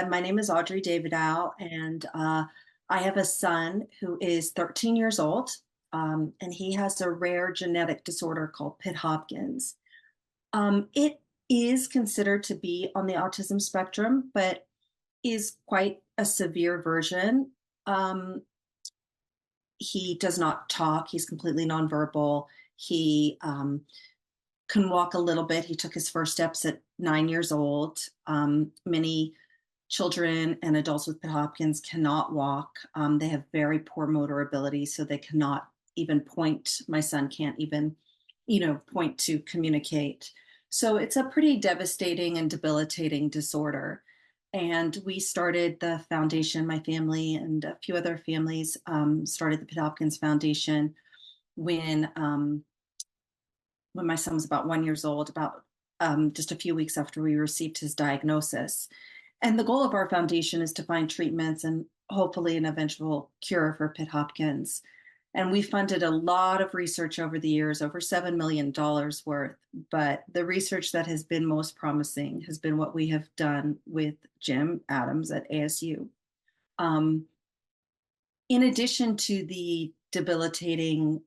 My name is Audrey Davidow, and I have a son who is 13 years old, and he has a rare genetic disorder called Pitt-Hopkins. It is considered to be on the autism spectrum, but is quite a severe version. Um, he does not talk. He's completely nonverbal. He can walk a little bit. He took his first steps at 9 years old. Many children and adults with Pitt-Hopkins cannot walk. They have very poor motor ability, so they cannot even point. My son can't even, point to communicate. So it's a pretty devastating and debilitating disorder. And we started the foundation, my family and a few other families started the Pitt-Hopkins Foundation when um, when my son was about 1 year old, about just a few weeks after we received his diagnosis. And the goal of our foundation is to find treatments and hopefully an eventual cure for Pitt-Hopkins. And we funded a lot of research over the years, over $7 million worth. But the research that has been most promising has been what we have done with Jim Adams at ASU. Um, in addition to the debilitating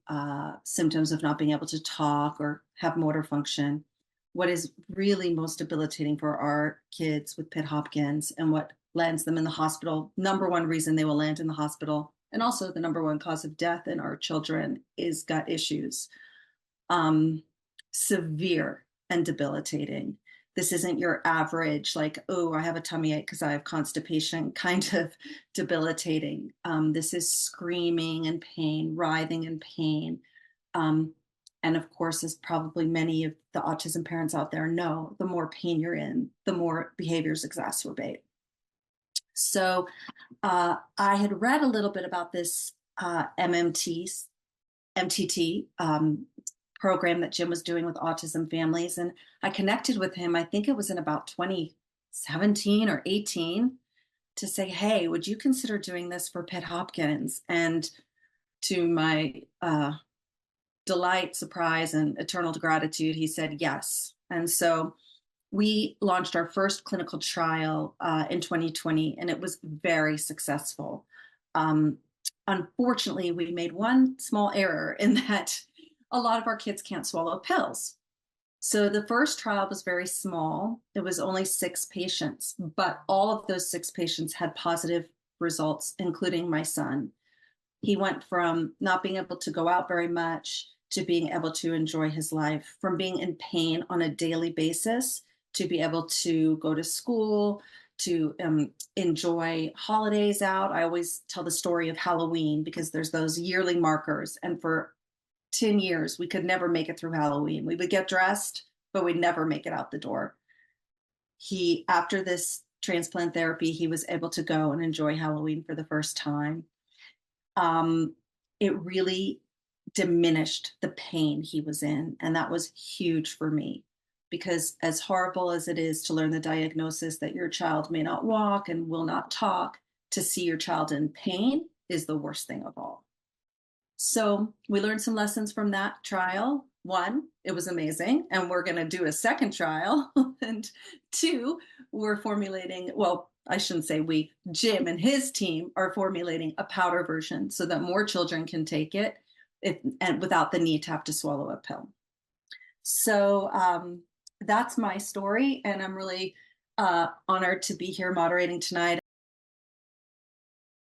symptoms of not being able to talk or have motor function, what is really most debilitating for our kids with Pitt-Hopkins and what lands them in the hospital, number one reason they will land in the hospital, and also the number one cause of death in our children is gut issues. Um, Severe and debilitating. This isn't your average, like, oh, I have a tummy ache because I have constipation, kind of debilitating. This is screaming and pain, writhing in pain. Um, and of course, as probably many of the autism parents out there know, the more pain you're in, the more behaviors exacerbate. So I had read a little bit about this MTT program that Jim was doing with autism families. And I connected with him, I think it was in about 2017 or 18, to say, hey, would you consider doing this for Pitt-Hopkins? And to my delight, surprise, and eternal gratitude, he said yes. And so we launched our first clinical trial in 2020, and it was very successful. Um, Unfortunately, we made one small error in that a lot of our kids can't swallow pills. So the first trial was very small. It was only 6 patients, but all of those 6 patients had positive results, including my son. He went from not being able to go out very much to being able to enjoy his life, from being in pain on a daily basis to be able to go to school, to enjoy holidays out. I always tell the story of Halloween because there's those yearly markers. And for 10 years, we could never make it through Halloween. We would get dressed, but we'd never make it out the door. After this transplant therapy, he was able to go and enjoy Halloween for the first time. It really diminished the pain he was in. And that was huge for me because, as horrible as it is to learn the diagnosis that your child may not walk and will not talk, to see your child in pain is the worst thing of all. So we learned some lessons from that trial. One, it was amazing, and we're going to do a second trial. And two, we're formulating, well, I shouldn't say we, Jim and his team are formulating a powder version so that more children can take it and without the need to have to swallow a pill. So that's my story, and I'm really honored to be here moderating tonight.